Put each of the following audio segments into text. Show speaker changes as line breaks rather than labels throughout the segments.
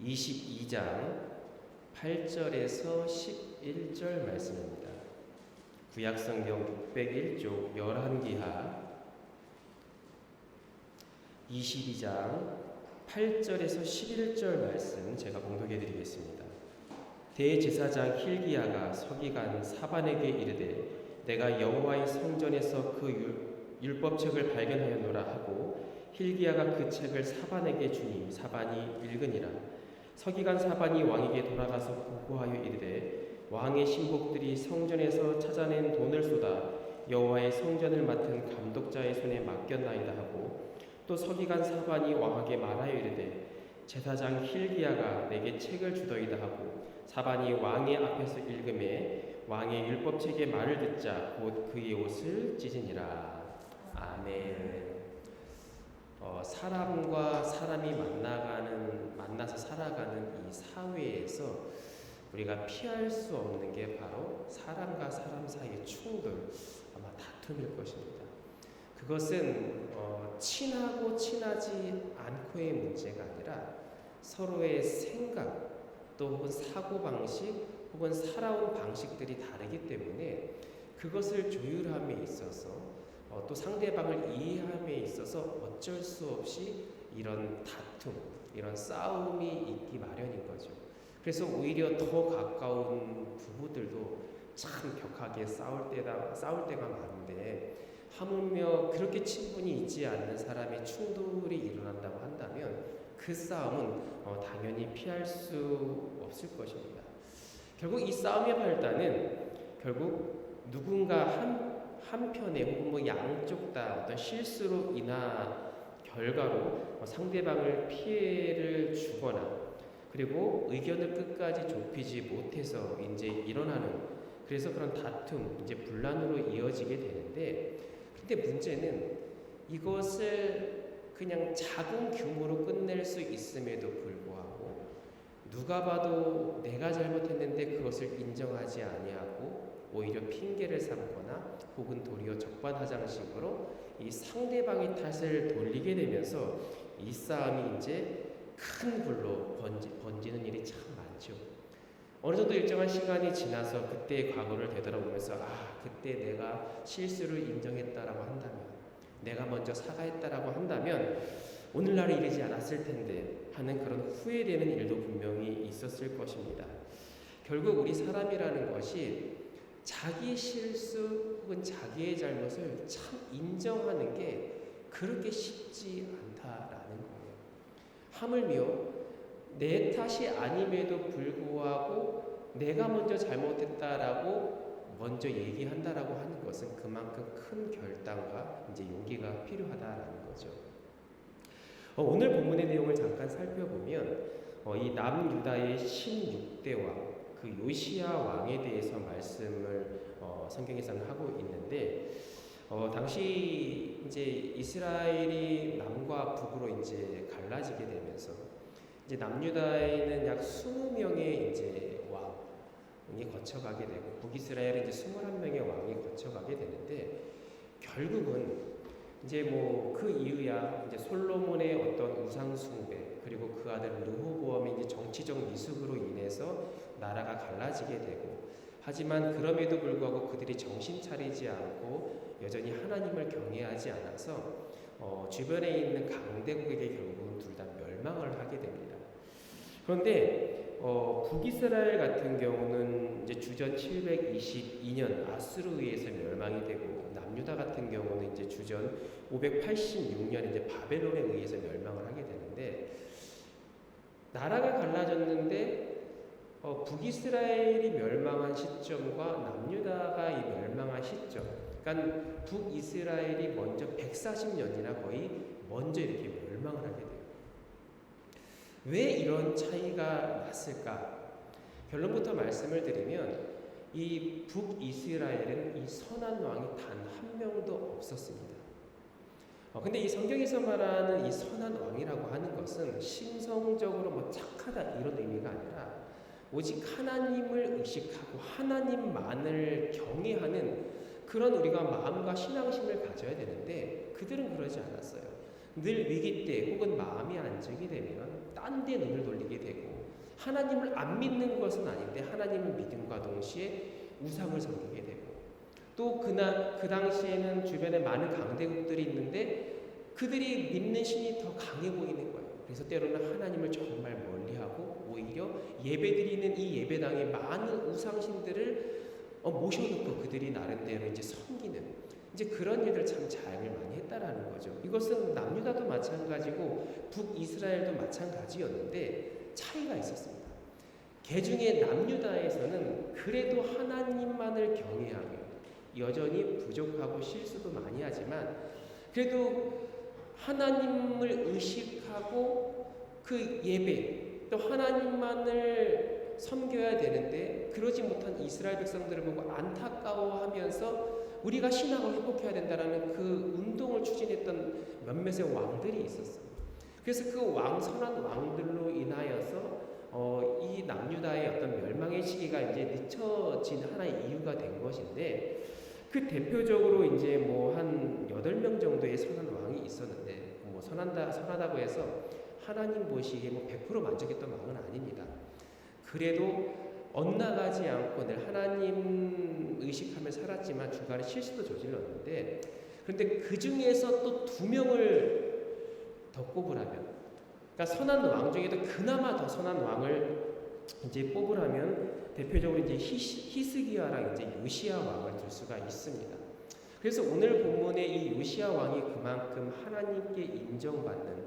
22장 8절에서 11절 말씀입니다. 구약성경 601쪽 11기하 22장 8절에서 11절 말씀 제가 봉독해 드리겠습니다. 대제사장 hil기야가 서기관 사반에게 이르되 내가 여호와의 성전에서 그 율법책을 발견하였노라 하고 hil기야가 그 책을 사반에게 주니 사반이 읽으니라. 서기관 사반이 왕에게 돌아가서 보고하여 이르되 왕의 신복들이 성전에서 찾아낸 돈을 쏟아 여호와의 성전을 맡은 감독자의 손에 맡겼나이다 하고 또 서기관 사반이 왕에게 말하여 이르되 제사장 hil기야가 내게 책을 주더이다 하고 사반이 왕의 앞에서 읽음에 왕의 율법책의 말을 듣자 곧 그의 옷을 찢으니라. 아멘. 사람과 사람이 만나서 살아가는 이 사회에서 우리가 피할 수 없는 게 바로 사람과 사람 사이의 충돌, 아마 다툼일 것입니다. 그것은 친하고 친하지 않고의 문제가 아니라 서로의 생각 또 혹은 사고방식 혹은 살아온 방식들이 다르기 때문에 그것을 조율함에 있어서 또 상대방을 이해함에 있어서 어쩔 수 없이 이런 다툼, 이런 싸움이 있기 마련인 거죠. 그래서 오히려 더 가까운 부부들도 참 격하게 싸울 때가 많은데 하물며 그렇게 친분이 있지 않는 사람의 충돌이 일어난다고 한다면 그 싸움은 당연히 피할 수 없을 것입니다. 결국 이 싸움의 발단은 결국 누군가 한편에 혹은 양쪽 다 어떤 실수로 인한 결과로 상대방을 피해를 주거나 그리고 의견을 끝까지 좁히지 못해서 이제 일어나는 그래서 그런 다툼, 이제 분란으로 이어지게 되는데 근데 문제는 이것을 그냥 작은 규모로 끝낼 수 있음에도 불구하고 누가 봐도 내가 잘못했는데 그것을 인정하지 아니하고 오히려 핑계를 삼거나 혹은 도리어 적반하장식으로 이 상대방의 탓을 돌리게 되면서 이 싸움이 이제 큰 불로 번지는 일이 참 많죠. 어느 정도 일정한 시간이 지나서 그때의 과거를 되돌아보면서 그때 내가 실수를 인정했다라고 한다면 내가 먼저 사과했다라고 한다면 오늘날에 이르지 않았을 텐데 하는 그런 후회되는 일도 분명히 있었을 것입니다. 결국 우리 사람이라는 것이 자기 실수 혹은 자기의 잘못을 참 인정하는 게 그렇게 쉽지 않다라는 거예요. 하물며 내 탓이 아님에도 불구하고 내가 먼저 잘못했다라고 먼저 얘기한다라고 하는 것은 그만큼 큰 결단과 이제 용기가 필요하다라는 거죠. 오늘 본문의 내용을 잠깐 살펴보면 이 남유다의 16대 왕, 그 요시야 왕에 대해서 말씀을 성경에서는 하고 있는데 당시 이제 이스라엘이 남과 북으로 이제 갈라지게 되면서 이제 남유다에는 약 20명의 이제 왕이 거쳐가게 되고 북이스라엘은 이제 21명의 왕이 거쳐가게 되는데 결국은 이제 그 이유야 이제 솔로몬의 어떤 우상 숭배 그리고 그 아들 르호보암의 이제 정치적 미숙으로 인해서 나라가 갈라지게 되고 하지만 그럼에도 불구하고 그들이 정신 차리지 않고 여전히 하나님을 경외하지 않아서 주변에 있는 강대국에게 결국은 둘 다 멸망을 하게 됩니다. 그런데 북이스라엘 같은 경우는 이제 주전 722년 아수르에 의해서 멸망이 되고 남유다 같은 경우는 이제 주전 586년 이제 바벨론에 의해서 멸망을 하게 되는데 나라가 갈라졌는데 북이스라엘이 멸망한 시점과 남유다가 이 멸망한 시점, 그러니까 북이스라엘이 먼저 140년이나 거의 먼저 이렇게 멸망을 하게 돼요. 왜 이런 차이가 났을까? 결론부터 말씀을 드리면 이 북이스라엘은 이 선한 왕이 단 한 명도 없었습니다. 근데 이 성경에서 말하는 이 선한 왕이라고 하는 것은 심성적으로 착하다 이런 의미가 아니라 오직 하나님을 의식하고 하나님만을 경외하는 그런 우리가 마음과 신앙심을 가져야 되는데 그들은 그러지 않았어요. 늘 위기 때 혹은 마음이 안정이 되면 딴 데 눈을 돌리게 되고 하나님을 안 믿는 것은 아닌데 하나님을 믿음과 동시에 우상을 섬기게 되고, 또 그 당시에는 주변에 많은 강대국들이 있는데 그들이 믿는 신이 더 강해 보이는 거예요. 그래서 때로는 하나님을 정말 멀리하고 오히려 예배드리는 이 예배당에 많은 우상신들을 모셔놓고 그들이 나름대로 이제 섬기는, 이제 그런 일들 참 자행을 많이 했다라는 거죠. 이것은 남유다도 마찬가지고 북이스라엘도 마찬가지였는데 차이가 있었습니다. 개중에 남유다에서는 그래도 하나님만을 경외하며 여전히 부족하고 실수도 많이 하지만 그래도 하나님을 의식하고 그 예배, 또 하나님만을 섬겨야 되는데 그러지 못한 이스라엘 백성들을 보고 안타까워하면서 우리가 신앙을 회복해야 된다라는 그 운동을 추진했던 몇몇의 왕들이 있었어요. 그래서 그 선한 왕들로 인하여서 이 남유다의 어떤 멸망의 시기가 이제 늦춰진 하나의 이유가 된 것인데, 그 대표적으로 이제 뭐 한 8명 정도의 선한 왕이 있었는데, 뭐 선하다고 해서 하나님 보시기에 뭐 100% 만족했던 왕은 아닙니다. 그래도 엇나가지 않고 늘 하나님 의식하며 살았지만 중간에 실수도 저질렀는데, 그런데 그 중에서 또 2명을 더 꼽으라면, 그러니까 선한 왕 중에도 그나마 더 선한 왕을 이제 뽑으라면 대표적으로 이제 히스기야랑 이제 요시야 왕을 들 수가 있습니다. 그래서 오늘 본문의 이 요시야 왕이 그만큼 하나님께 인정받는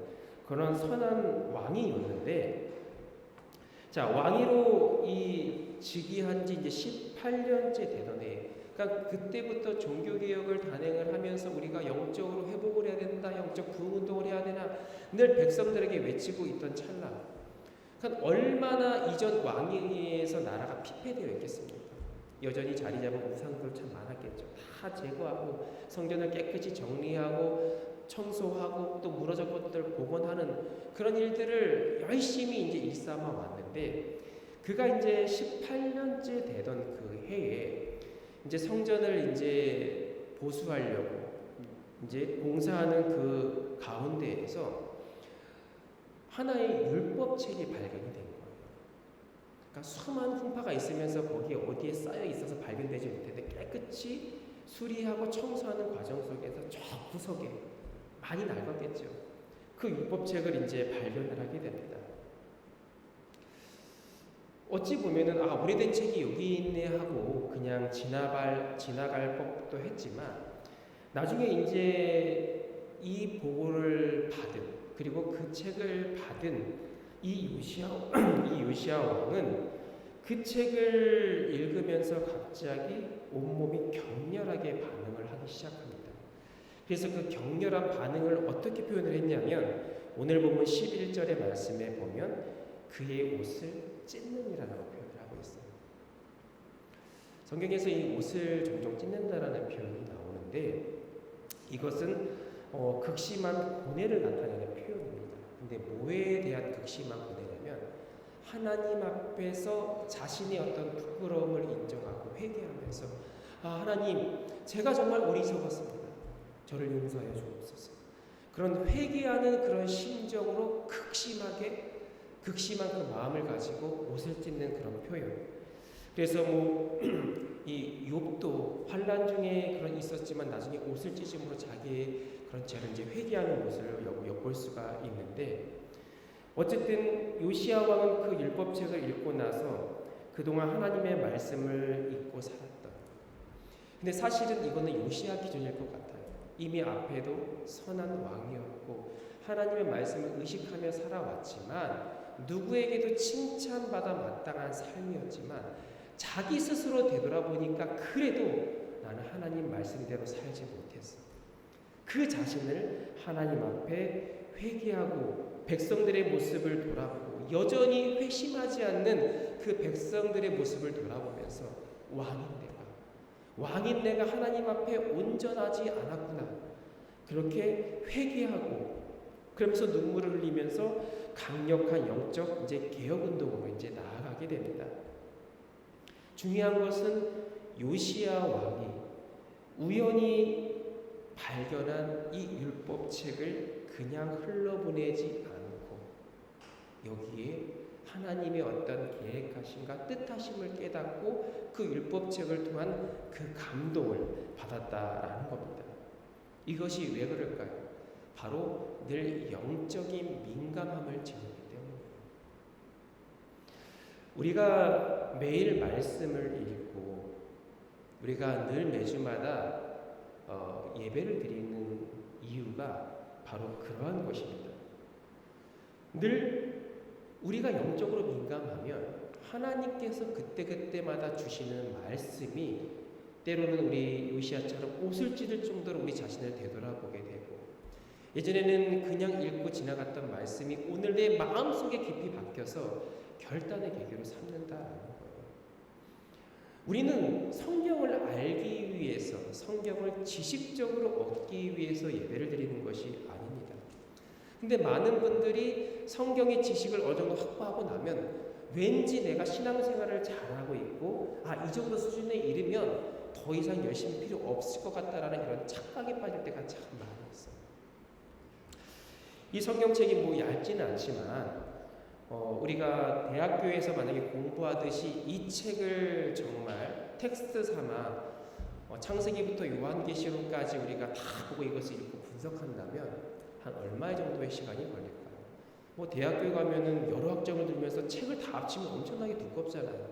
그런 선한 왕이었는데, 자, 왕위로 이 즉위한 지 이제 18년째 되던 해, 그러니까 그때부터 종교개혁을 단행을 하면서 우리가 영적으로 회복을 해야 된다, 영적 부흥운동을 해야 되나 늘 백성들에게 외치고 있던 찰나, 그러니까 얼마나 이전 왕위에서 나라가 피폐되어 있겠습니까? 여전히 자리 잡은 우상들 참 많았겠죠. 다 제거하고 성전을 깨끗이 정리하고 청소하고 또 무너진 것들 복원하는 그런 일들을 열심히 이제 일삼아 왔는데, 그가 이제 18년째 되던 그 해에 이제 성전을 이제 보수하려고 이제 공사하는 그 가운데에서 하나의 율법책이 발견이 된 거예요. 그러니까 수많은 풍파가 있으면서 거기에 어디에 쌓여 있어서 발견되지 못했는데 깨끗이 수리하고 청소하는 과정 속에서 저 구석에 많이 낡았겠죠. 그 율법책을 이제 발견을 하게 됩니다. 어찌 보면은 오래된 책이 여기 있네 하고 그냥 지나갈 법도 했지만, 나중에 이제 이 보고를 받은, 그리고 그 책을 받은 이 요시야 왕은 그 책을 읽으면서 갑자기 온몸이 격렬하게 반응을 하기 시작합니다. 그래서 그 격렬한 반응을 어떻게 표현을 했냐면, 오늘 보면 11절의 말씀에 보면 그의 옷을 찢느니라고 표현을 하고 있어요. 성경에서 이 옷을 종종 찢는다라는 표현이 나오는데, 이것은 극심한 고뇌를 나타내는 표현입니다. 근데 뭐에 대한 극심한 고뇌냐면, 하나님 앞에서 자신의 어떤 부끄러움을 인정하고 회개하면서 하나님, 제가 정말 어리석었습니다. 저를 용서하여 주옵소서. 그런 회개하는 그런 심정으로 극심한 그 마음을 가지고 옷을 찢는 그런 표현. 그래서 이 욥도 환난 중에 그런 있었지만 나중에 옷을 찢음으로 자기의 그런 죄를 이제 회개하는 모습을 엿볼 수가 있는데, 어쨌든 요시야 왕은 그 율법책을 읽고 나서 그동안 하나님의 말씀을 읽고 살았던. 근데 사실은 이거는 요시야 기준일 것 같아요. 이미 앞에도 선한 왕이었고 하나님의 말씀을 의식하며 살아왔지만, 누구에게도 칭찬받아 마땅한 삶이었지만 자기 스스로 되돌아보니까 그래도 나는 하나님 말씀대로 살지 못했어. 그 자신을 하나님 앞에 회개하고 백성들의 모습을 돌아보고 여전히 회심하지 않는 그 백성들의 모습을 돌아보면서 왕인 내가 하나님 앞에 온전하지 않았구나, 그렇게 회개하고 그러면서 눈물을 흘리면서 강력한 영적 이제 개혁 운동으로 이제 나아가게 됩니다. 중요한 것은 요시야 왕이 우연히 발견한 이 율법책을 그냥 흘러보내지 않고 여기에 하나님의 어떤 계획하심과 뜻하심을 깨닫고 그 율법책을 통한 그 감동을 받았다라는 겁니다. 이것이 왜 그럴까요? 바로 늘 영적인 민감함을 지니기 때문입니다. 우리가 매일 말씀을 읽고 우리가 늘 매주마다 예배를 드리는 이유가 바로 그러한 것입니다. 늘 우리가 영적으로 민감하면 하나님께서 그때그때마다 주시는 말씀이 때로는 우리 요시야처럼 옷을 찢을 정도로 우리 자신을 되돌아보게 되고, 예전에는 그냥 읽고 지나갔던 말씀이 오늘 내 마음속에 깊이 박혀서 결단의 계기로 삼는다라는 거예요. 우리는 성경을 알기 위해서, 성경을 지식적으로 얻기 위해서 예배를 드리는 것이 아닙니다. 근데 많은 분들이 성경의 지식을 어느 정도 확보하고 나면 왠지 내가 신앙생활을 잘하고 있고 이 정도 수준에 이르면 더 이상 열심히 필요 없을 것 같다라는 이런 착각에 빠질 때가 참 많이 있어요. 이 성경책이 뭐 얇지는 않지만 우리가 대학교에서 만약에 공부하듯이 이 책을 정말 텍스트 삼아 창세기부터 요한계시록까지 우리가 다 보고 이것을 읽고 분석한다면 한 얼마 정도의 시간이 걸릴까요? 뭐 대학교에 가면은 여러 학점을 들면서 책을 다 합치면 엄청나게 두껍잖아요.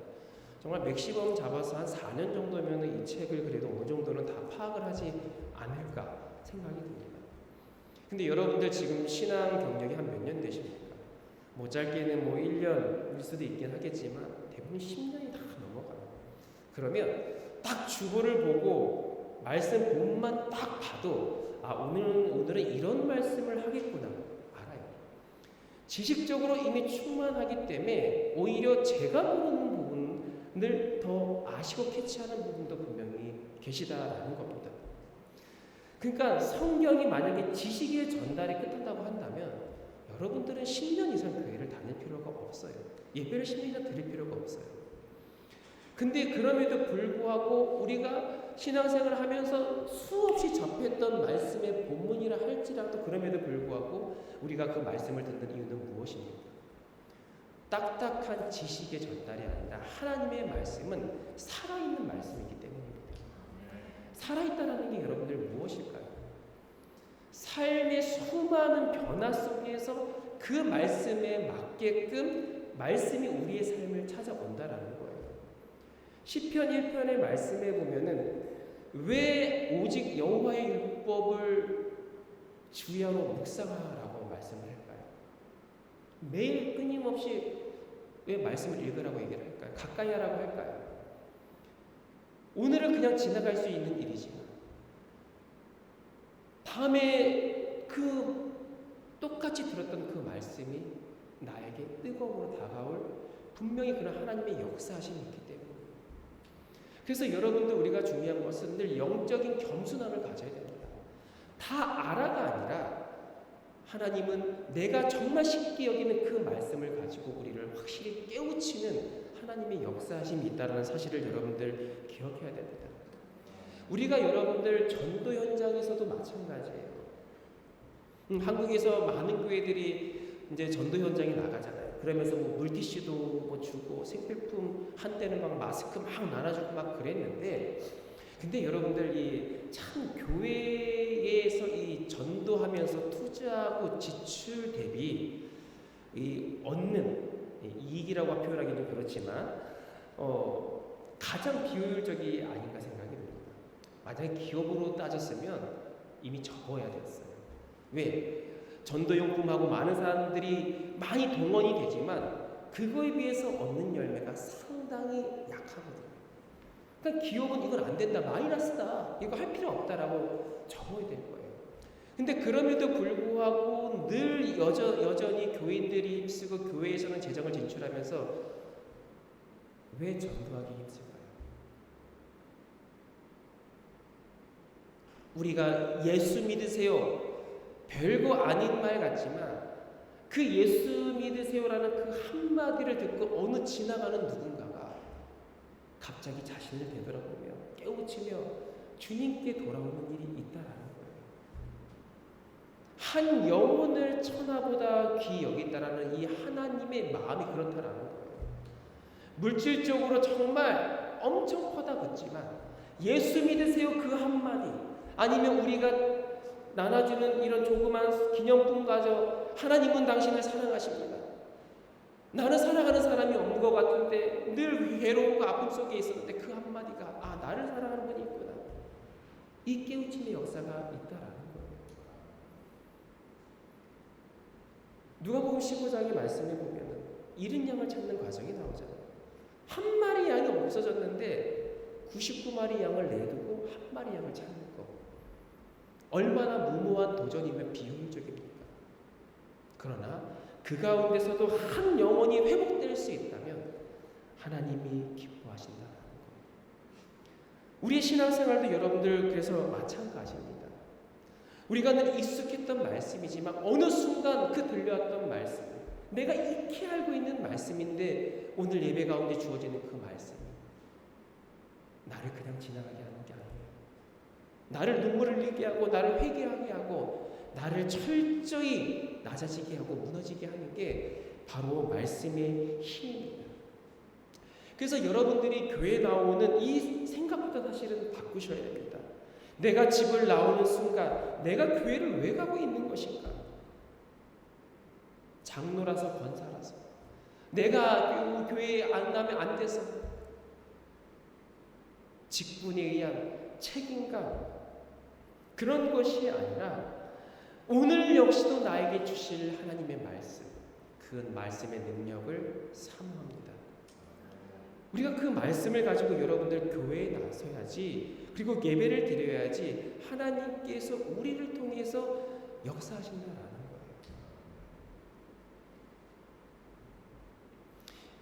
정말 맥시멈 잡아서 한 4년 정도면 이 책을 그래도 어느 정도는 다 파악을 하지 않을까 생각이 듭니다. 근데 여러분들 지금 신앙 경력이 한 몇 년 되십니까? 뭐 짧게는 뭐 1년일 수도 있긴 하겠지만 대부분 10년이 다 넘어가요. 그러면 딱 주보를 보고 말씀 본만 딱 봐도 오늘은 이런 말씀을 하겠구나 알아요. 지식적으로 이미 충만하기 때문에 오히려 제가 모르는 부분을 더 아시고 캐치하는 부분도 분명히 계시다라는 겁니다. 그러니까 성경이 만약에 지식의 전달이 끝난다고 한다면 여러분들은 10년 이상 교회를 다닐 필요가 없어요. 예배를 10년 이상 드릴 필요가 없어요. 근데 그럼에도 불구하고 우리가 신앙생활을 하면서 수없이 접했던 말씀의 본문이라 할지라도 그럼에도 불구하고 우리가 그 말씀을 듣는 이유는 무엇입니까? 딱딱한 지식의 전달이 아니라 하나님의 말씀은 살아있는 말씀이기 때문입니다. 살아있다는 게 여러분들 무엇일까요? 삶의 수많은 변화 속에서 그 말씀에 맞게끔 말씀이 우리의 삶을 찾아온다라는 거예요. 시편 1편의 말씀에 보면은 왜 오직 여호와의 율법을 주야로 묵상하라고 말씀을 할까요? 매일 끊임없이 왜 말씀을 읽으라고 얘기를 할까요? 가까이 하라고 할까요? 오늘은 그냥 지나갈 수 있는 일이지만 밤에 그 똑같이 들었던 그 말씀이 나에게 뜨거움으로 다가올 분명히 그런 하나님의 역사하심이 있기 때문에, 그래서 여러분들 우리가 중요한 것은 늘 영적인 겸손함을 가져야 됩니다. 다 알아가 아니라 하나님은 내가 정말 쉽게 여기는 그 말씀을 가지고 우리를 확실히 깨우치는 하나님의 역사하심이 있다는 사실을 여러분들 기억해야 됩니다. 우리가 여러분들 전도 현장에서도 마찬가지예요. 한국에서 많은 교회들이 이제 전도 현장에 나가잖아요. 그러면서 뭐 물티슈도 뭐 주고 생필품 한때는 막 마스크 막 나눠주고 막 그랬는데, 근데 여러분들 참 교회에서 이 전도하면서 투자하고 지출 대비 얻는 이익이라고 표현하기는 그렇지만 가장 비효율적이 아닌가 생각이 듭니다. 만약에 기업으로 따졌으면 이미 접어야 됐어요. 왜? 전도용품하고 많은 사람들이 많이 동원이 되지만 그거에 비해서 얻는 열매가 상당히 약하거든요. 그러니까 기업은 이건 안 된다, 마이너스다, 이거 할 필요 없다라고 적어야 될 거예요. 근데 그럼에도 불구하고 늘 여전히 교인들이 힘쓰고 교회에서는 재정을 진출하면서 왜 전도하기 힘들까요? 우리가 예수 믿으세요, 별거 아닌 말 같지만 그 예수 믿으세요라는 그 한마디를 듣고 어느 지나가는 누군가가 갑자기 자신을 되돌아보며 깨우치며 주님께 돌아오는 일이 있다라는 거예요. 한 영혼을 천하보다 귀히 여긴다라는 이 하나님의 마음이 그렇다라는 거예요. 물질적으로 정말 엄청 퍼다붙지만 예수 믿으세요 그 한마디, 아니면 우리가 나눠주는 이런 조그만 기념품 가져 하나님은 당신을 사랑하십니다. 나는 사랑하는 사람이 없는 것 같은데 늘 괴로움과 아픔 속에 있었는데 그 한마디가 나를 사랑하는 분이 있구나. 이 깨우침의 역사가 있다라는 거예요. 누가복음 15장의 말씀에 보면은 잃은 양을 찾는 과정이 나오잖아요. 한 마리 양이 없어졌는데 99마리 양을 내두고 한 마리 양을 찾는 거. 얼마나 무모한 도전이면 비효율적입니까? 그러나 그 가운데서도 한 영혼이 회복될 수 있다면 하나님이 기뻐하신다는 거예요. 우리의 신앙생활도 여러분들 그래서 마찬가지입니다. 우리가 늘 익숙했던 말씀이지만 어느 순간 그 들려왔던 말씀, 내가 익히 알고 있는 말씀인데 오늘 예배 가운데 주어지는 그 말씀이 나를 그냥 지나가게 하는 게 아니에요. 나를 눈물 흘리게 하고 나를 회개하게 하고 나를 철저히 낮아지게 하고 무너지게 하는 게 바로 말씀의 힘입니다. 그래서 여러분들이 교회 나오는 이 생각부터 사실은 바꾸셔야 됩니다. 내가 집을 나오는 순간 내가 교회를 왜 가고 있는 것인가? 장로라서 권사라서 내가 교회에 안 가면 안 돼서 직분에 의한 책임감, 그런 것이 아니라 오늘 역시도 나에게 주실 하나님의 말씀, 그 말씀의 능력을 사모합니다. 우리가 그 말씀을 가지고 여러분들 교회에 나서야지, 그리고 예배를 드려야지 하나님께서 우리를 통해서 역사하신다라는 거예요.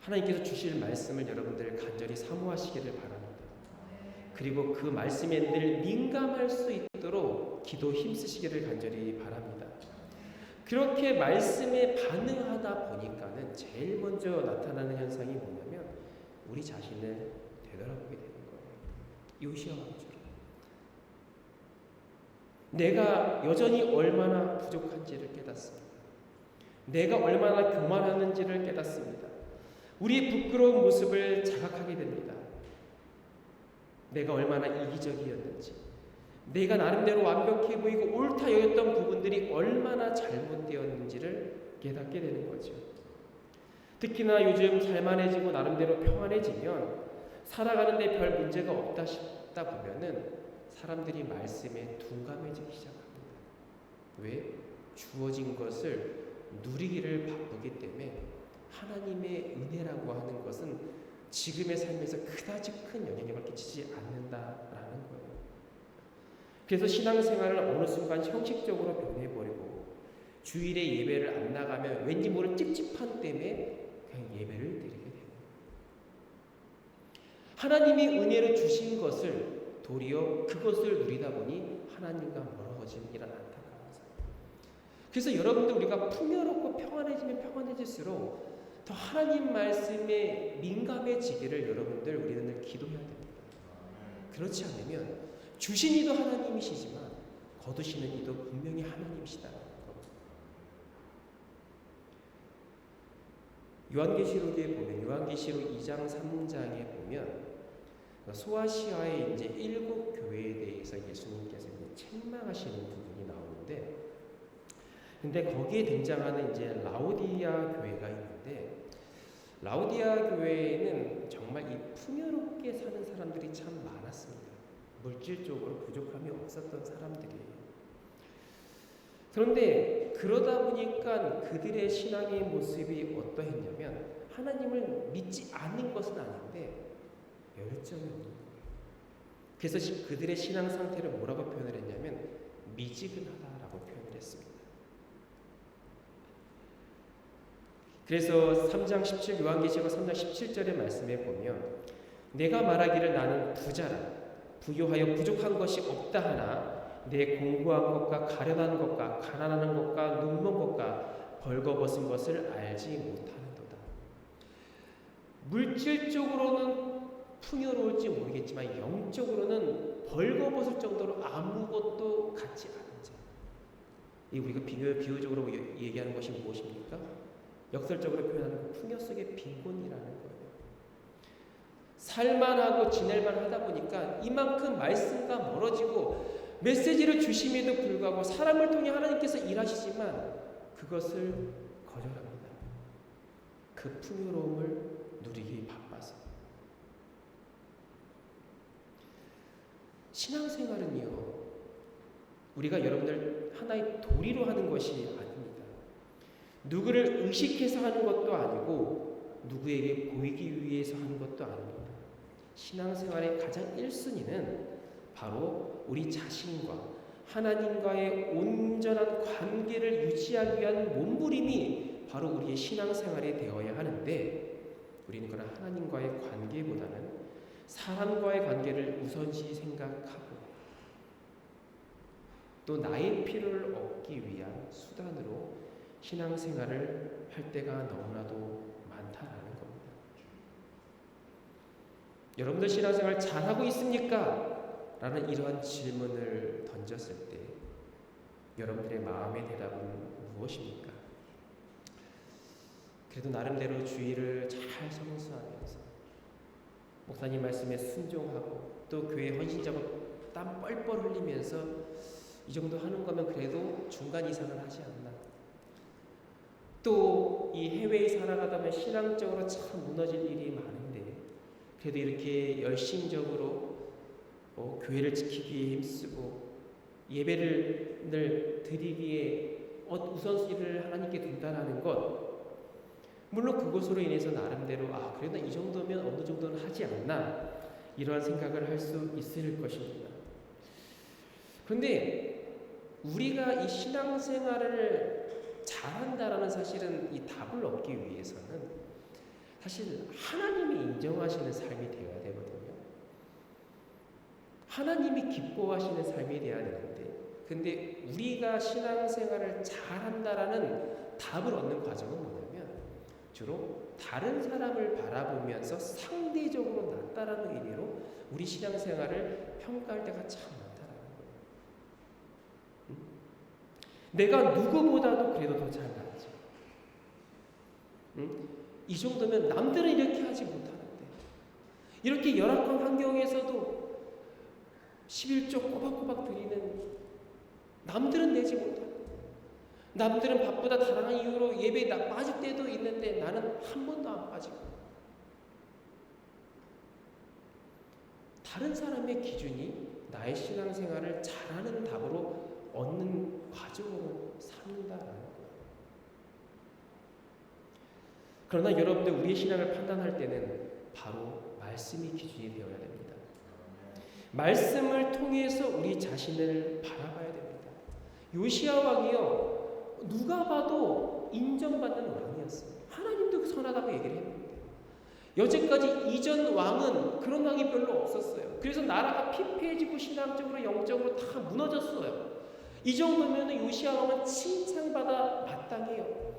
하나님께서 주실 말씀을 여러분들 간절히 사모하시기를 바랍니다. 그리고 그 말씀에 늘 민감할 수 있도록 기도 힘쓰시기를 간절히 바랍니다. 그렇게 말씀에 반응하다 보니까는 제일 먼저 나타나는 현상이 뭐냐면 우리 자신을 되돌아보게 되는 거예요. 요시야 왕처럼 내가 여전히 얼마나 부족한지를 깨닫습니다. 내가 얼마나 교만하는지를 깨닫습니다. 우리의 부끄러운 모습을 자각하게 됩니다. 내가 얼마나 이기적이었는지, 내가 나름대로 완벽해 보이고 옳다 여겼던 부분들이 얼마나 잘못되었는지를 깨닫게 되는 거죠. 특히나 요즘 살만해지고 나름대로 평안해지면 살아가는데 별 문제가 없다 싶다 보면은 사람들이 말씀에 둔감해지기 시작합니다. 왜? 주어진 것을 누리기를 바쁘기 때문에 하나님의 은혜라고 하는 것은 지금의 삶에서 그다지 큰 영향력을 끼치지 않는다라는 거예요. 그래서 신앙생활을 어느 순간 형식적으로 변해버리고 주일에 예배를 안 나가면 왠지 모를 찝찝한 때문에 그냥 예배를 드리게 돼요. 하나님이 은혜로 주신 것을 도리어 그것을 누리다 보니 하나님과 멀어지는 이런 안타까운 삶. 그래서 여러분들 우리가 풍요롭고 평안해지면 평안해질수록 더 하나님 말씀에 민감해지기를 여러분들 우리는 기도해야 됩니다. 그렇지 않으면 주신 이도 하나님이시지만 거두시는 이도 분명히 하나님이시다는 것. 요한계시록에 보면 요한계시록 2장 3장에 보면 소아시아의 이제 7 교회에 대해서 예수님께서 이제 책망하시는 부분이 나오는데, 근데 거기에 등장하는 이제 라오디아 교회가 있는데, 라오디아 교회에는 정말 이 풍요롭게 사는 사람들이 참 많았습니다. 물질적으로 부족함이 없었던 사람들이에요. 그런데 그러다 보니까 그들의 신앙의 모습이 어떠했냐면 하나님을 믿지 않는 것은 아닌데 열정이 없는 거예요. 그래서 그들의 신앙 상태를 뭐라고 표현을 했냐면 미지근하다라고 표현을 했습니다. 그래서 3장 17 요한계시록 3장 17절의 말씀에 보면 내가 말하기를 나는 부자라 부요하여 부족한 것이 없다 하나 내 공부한 것과 가련한 것과 가난한 것과 눈먼 것과 벌거벗은 것을 알지 못하는도다. 물질적으로는 풍요로울지 모르겠지만 영적으로는 벌거벗을 정도로 아무것도 갖지 않은 자. 이 우리가 비유적으로 얘기하는 것이 무엇입니까? 역설적으로 표현하는 풍요 속의 빈곤이라는 거예요. 살만하고 지낼만 하다 보니까 이만큼 말씀과 멀어지고 메시지를 주심에도 불구하고 사람을 통해 하나님께서 일하시지만 그것을 거절합니다. 그 풍요로움을 누리기 바빠서. 신앙생활은요, 우리가 여러분들 하나의 도리로 하는 것이 아닙니다. 누구를 의식해서 하는 것도 아니고 누구에게 보이기 위해서 하는 것도 아닙니다. 신앙생활의 가장 1순위는 바로 우리 자신과 하나님과의 온전한 관계를 유지하기 위한 몸부림이 바로 우리의 신앙생활이 되어야 하는데, 우리는 그런 하나님과의 관계보다는 사람과의 관계를 우선시 생각하고 또 나의 필요를 얻기 위한 수단으로 신앙생활을 할 때가 너무나도 많다라는 겁니다. 여러분들 신앙생활 잘하고 있습니까? 라는 이러한 질문을 던졌을 때 여러분들의 마음의 대답은 무엇입니까? 그래도 나름대로 주의를 잘 성수하면서 목사님 말씀에 순종하고 또 교회 헌신자고 땀 뻘뻘 흘리면서 이 정도 하는 거면 그래도 중간 이상은 하지 않나. 또 이 해외에 살아가다 보면 신앙적으로 참 무너질 일이 많은데 그래도 이렇게 열심적으로 교회를 지키기에 힘쓰고 예배를 늘 드리기에 우선순위를 하나님께 둔다라는 것, 물론 그것으로 인해서 나름대로 그래도 이 정도면 어느 정도는 하지 않나 이러한 생각을 할 수 있을 것입니다. 그런데 우리가 이 신앙생활을 잘한다라는 사실은 이 답을 얻기 위해서는 사실 하나님이 인정하시는 삶이 되어야 되거든요. 하나님이 기뻐하시는 삶이 되어야 되는데, 근데 우리가 신앙생활을 잘한다라는 답을 얻는 과정은 뭐냐면 주로 다른 사람을 바라보면서 상대적으로 낫다라는 의미로 우리 신앙생활을 평가할 때가 참 많다라는 거예요. 내가 누구보다도 그래도 더 잘났지. 이 정도면 남들은 이렇게 하지 못하는데, 이렇게 열악한 환경에서도 11조 꼬박꼬박 드리는 남들은 내지 못하고, 남들은 바쁘다 다양한 이유로 예배에 빠질 때도 있는데 나는 한 번도 안 빠지고, 다른 사람의 기준이 나의 신앙생활을 잘하는 답으로 얻는 과정으로 삼는다라는 거예요. 그러나 여러분들 우리의 신앙을 판단할 때는 바로 말씀이 기준이 되어야 됩니다. 말씀을 통해서 우리 자신을 바라봐야 됩니다. 요시야 왕이요, 누가 봐도 인정받는 왕이었어요. 하나님도 선하다고 얘기를 했는데 여태까지 이전 왕은 그런 왕이 별로 없었어요. 그래서 나라가 피폐해지고 신앙적으로 영적으로 다 무너졌어요. 이 정도면 요시야 왕은 칭찬받아 마땅해요.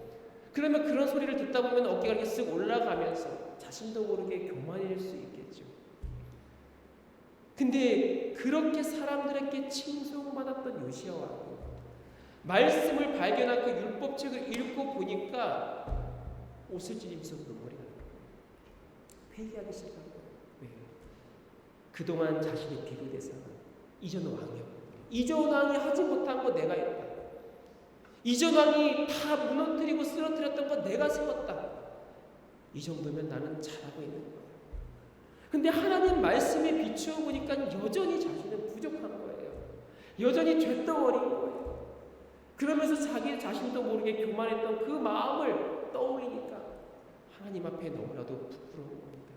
그러면 그런 소리를 듣다 보면 어깨가 이렇게 쓱 올라가면서 자신도 모르게 교만해질 수 있겠죠. 근데 그렇게 사람들에게 칭송받았던 요시야 왕이 말씀을 발견하고 율법책을 읽고 보니까 옷을 찢으면서 눈물이 나는 거예요. 회개하기 시작한 거예요. 왜? 그동안 자신의 비교 대상은 이전 왕이었고, 이전 왕이 하지 못한 거 내가 했다. 이전 왕이 다 무너뜨리고 쓰러뜨렸던 거 내가 세웠다. 이 정도면 나는 잘하고 있는 거야. 근데 하나님 말씀에 비추어 보니까 여전히 자신은 부족한 거예요. 여전히 죄덩어리인 거예요. 그러면서 자기 자신도 모르게 교만했던 그 마음을 떠올리니까 하나님 앞에 너무나도 부끄러운 겁니다.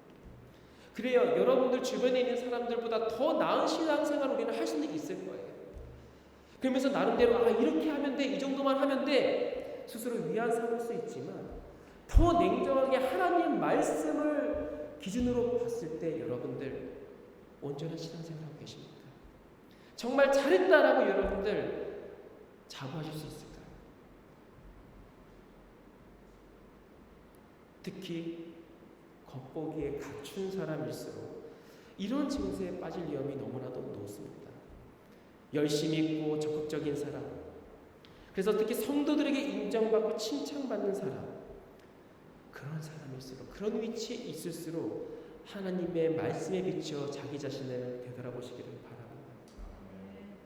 그래요. 여러분들 주변에 있는 사람들보다 더 나은 신앙생활을 우리는 할 수는 있을 거예요. 그러면서 나름대로 이렇게 하면 돼, 이 정도만 하면 돼 스스로 위안 삼을 수 있지만 더 냉정하게 하나님 말씀을 기준으로 봤을 때 여러분들 온전한 신앙생활을 하고 계십니까? 정말 잘했다라고 여러분들 자부하실 수 있을까요? 특히 겉보기에 갖춘 사람일수록 이런 증세에 빠질 위험이 너무나도 높습니다. 열심히 있고 적극적인 사람, 그래서 특히 성도들에게 인정받고 칭찬받는 사람, 그런 사람일수록, 그런 위치에 있을수록 하나님의 말씀에 비추어 자기 자신을 되돌아보시기를 바랍니다.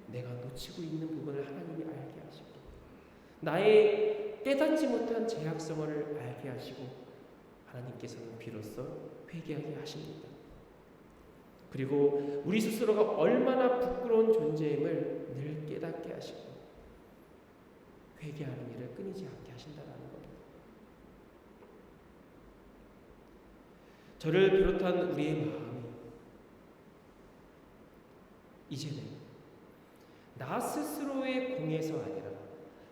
내가 놓치고 있는 부분을 하나님이 알게 하시고, 나의 깨닫지 못한 죄악성을 알게 하시고, 하나님께서는 비로소 회개하게 하십니다. 그리고 우리 스스로가 얼마나 부끄러운 존재임을 늘 깨닫게 하시고 회개하는 일을 끊이지 않게 하신다는 겁니다. 저를 비롯한 우리의 마음이 이제는 나 스스로의 공에서 아니라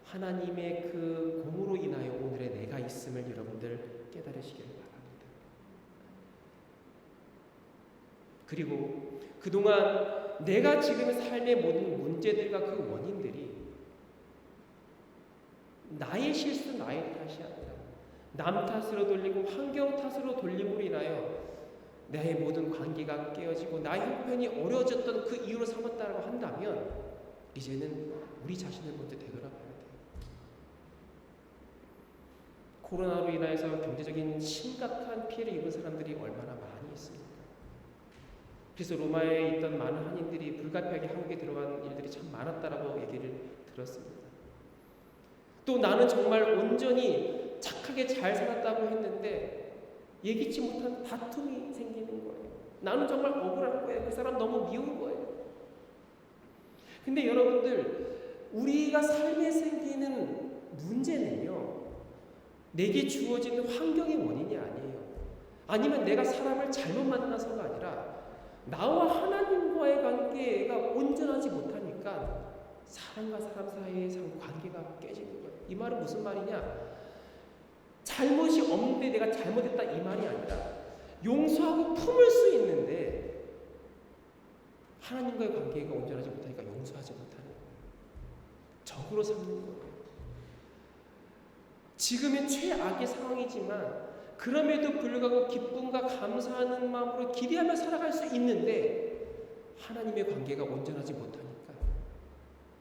하나님의 그 공으로 인하여 오늘의 내가 있음을 여러분들 깨달으시기를 바랍니다. 그리고 그동안 내가 지금 삶의 모든 문제들과 그 원인들이 나의 실수, 나의 탓이 아니라 남 탓으로 돌리고 환경 탓으로 돌림으로 인하여 나의 모든 관계가 깨어지고 나의 형편이 어려워졌던 그 이유로 삼았다고 한다면 이제는 우리 자신을 먼저 되돌아봐야 돼요. 코로나로 인해서 경제적인 심각한 피해를 입은 사람들이 얼마나 많이 있습니까? 그래서 로마에 있던 많은 한인들이 불가피하게 한국에 들어간 일들이 참 많았다라고 얘기를 들었습니다. 또 나는 정말 온전히 착하게 잘 살았다고 했는데 예기치 못한 다툼이 생기는 거예요. 나는 정말 억울한 거예요. 그 사람 너무 미운 거예요. 근데 여러분들, 우리가 삶에 생기는 문제는요, 내게 주어지는 환경의 원인이 아니에요. 아니면 내가 사람을 잘못 만나서가 아니라 나와 하나님과의 관계가 온전하지 못하니까 사람과 사람 사이의 관계가 깨지는 거예요. 이 말은 무슨 말이냐? 잘못이 없는데 내가 잘못했다 이 말이 아니라 용서하고 품을 수 있는데 하나님과의 관계가 온전하지 못하니까 용서하지 못하는 거예요. 적으로 삼는 거예요. 지금의 최악의 상황이지만 그럼에도 불구하고 기쁨과 감사하는 마음으로 기대하며 살아갈 수 있는데 하나님의 관계가 온전하지 못하니까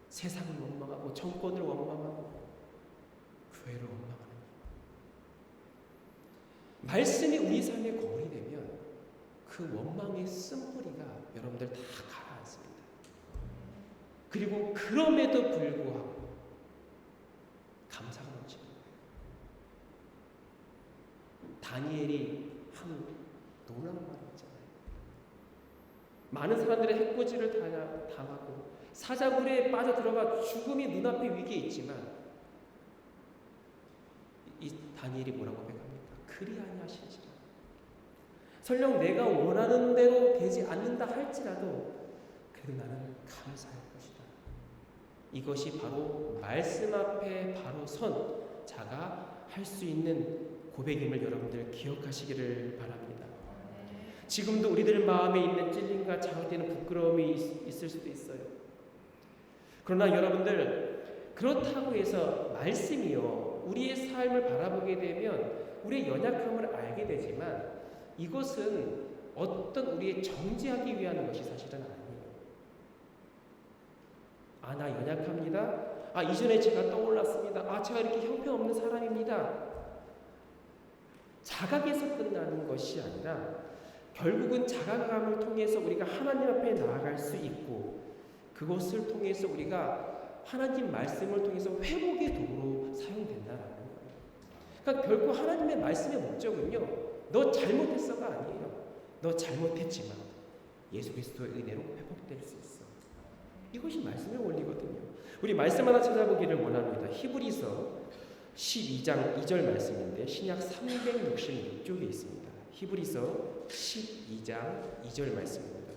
세상을 원망하고 정권을 원망하고 교회를 원망하는 거예요. 말씀이 우리 삶의 거울이 되면 그 원망의 쓴뿌리가 여러분들 다 가라앉습니다. 그리고 그럼에도 불구하고 감사가 넘치는 거예요. 다니엘이 한 놀라운 말을 했잖아요. 많은 사람들의 해코지를 당하고 사자굴에 빠져들어가 죽음이 눈앞에 위기에 있지만 이 다니엘이 뭐라고 고백합니까? 그리 아니하시니라. 설령 내가 원하는 대로 되지 않는다 할지라도 그래도 나는 감사할 것이다. 이것이 바로 말씀 앞에 바로 선 자가 할 수 있는 고백임을 여러분들 기억하시기를 바랍니다. 지금도 우리들 마음에 있는 찔림과 자극되는 부끄러움이 있을 수도 있어요. 그러나 여러분들, 그렇다고 해서 말씀이요, 우리의 삶을 바라보게 되면 우리의 연약함을 알게 되지만 이것은 어떤 우리의 정죄하기 위한 것이 사실은 아니에요. 아, 나 연약합니다. 아, 이전에 제가 떠올랐습니다. 아, 제가 이렇게 형편없는 사람입니다. 자각에서 끝나는 것이 아니라 결국은 자각감을 통해서 우리가 하나님 앞에 나아갈 수 있고 그것을 통해서 우리가 하나님 말씀을 통해서 회복의 도구로 사용된다라는 거예요. 그러니까 결국 하나님의 말씀의 목적은요, 너 잘못했어가 아니에요. 너 잘못했지만 예수 그리스도의 은혜로 회복될 수 있어. 이것이 말씀의 원리거든요. 우리 말씀 하나 찾아보기를 원합니다. 히브리서 12장 2절 말씀인데 신약 366쪽에 있습니다. 히브리서 12장 2절 말씀입니다.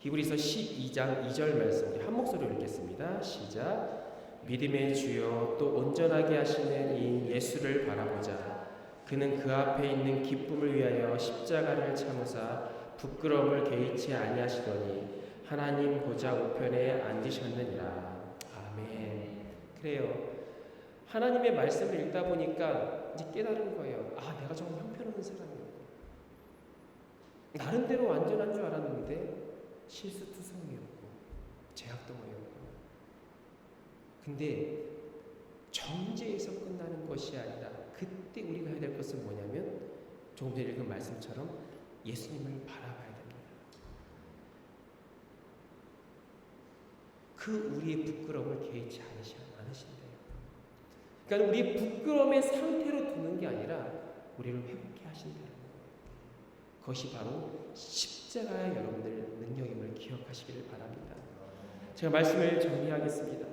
히브리서 12장 2절 말씀 한 목소리로 읽겠습니다. 시작. 믿음의 주여 또 온전하게 하시는 이 예수를 바라보자. 그는 그 앞에 있는 기쁨을 위하여 십자가를 참으사 부끄러움을 개의치 아니하시더니 하나님 보좌 우편에 앉으셨느니라. 아멘. 그래요. 하나님의 말씀을 읽다 보니까 이제 깨달은 거예요. 아, 내가 정말 형편없는 사람이었고 나름대로 완전한 줄 알았는데 실수투성이었고 죄악덩어리였고, 근데 정죄에서 끝나는 것이 아니라 그때 우리가 해야 될 것은 뭐냐면 조금 전에 읽은 말씀처럼 예수님을 바라봐야 됩니다. 그 우리의 부끄러움을 개의치 않으신대요. 그러니까 우리의 부끄러움의 상태로 두는 게 아니라 우리를 회복해 하신다는 거예요. 그것이 바로 십자가의 여러분들 능력임을 기억하시기를 바랍니다. 제가 말씀을 정리하겠습니다.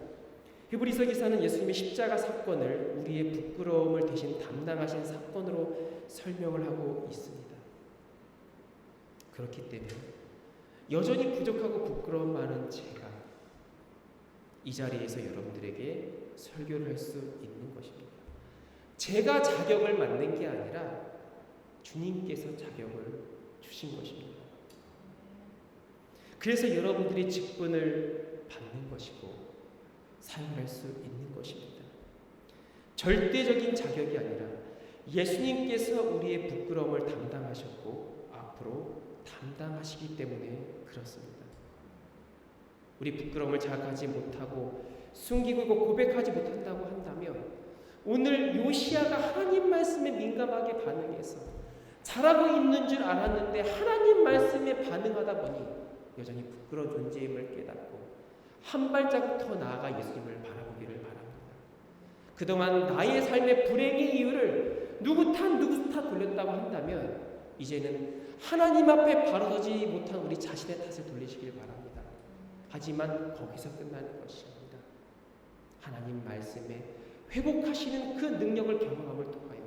히브리서 기사는 예수님의 십자가 사건을 우리의 부끄러움을 대신 담당하신 사건으로 설명을 하고 있습니다. 그렇기 때문에 여전히 부족하고 부끄러움 많은 제가 이 자리에서 여러분들에게 설교를 할 수 있는 것입니다. 제가 자격을 맡는 게 아니라 주님께서 자격을 주신 것입니다. 그래서 여러분들이 직분을 받는 것이고 사용할 수 있는 것입니다. 절대적인 자격이 아니라 예수님께서 우리의 부끄러움을 담당하셨고 앞으로 담당하시기 때문에 그렇습니다. 우리 부끄러움을 자각하지 못하고 숨기고 고백하지 못한다고 한다면 오늘 요시야가 하나님 말씀에 민감하게 반응해서 잘하고 있는 줄 알았는데 하나님 말씀에 반응하다 보니 여전히 부끄러운 존재임을 깨닫고 한 발자국 더 나아가 예수님을 바라보기를 바랍니다. 그동안 나의 삶의 불행의 이유를 누구 탓 돌렸다고 한다면 이제는 하나님 앞에 바로 서지 못한 우리 자신의 탓을 돌리시길 바랍니다. 하지만 거기서 끝나는 것입니다. 하나님 말씀에 회복하시는 그 능력을 경험함을 통하여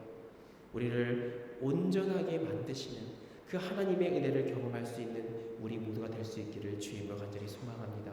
우리를 온전하게 만드시는 그 하나님의 은혜를 경험할 수 있는 우리 모두가 될 수 있기를 주의 이름으로 간절히 소망합니다.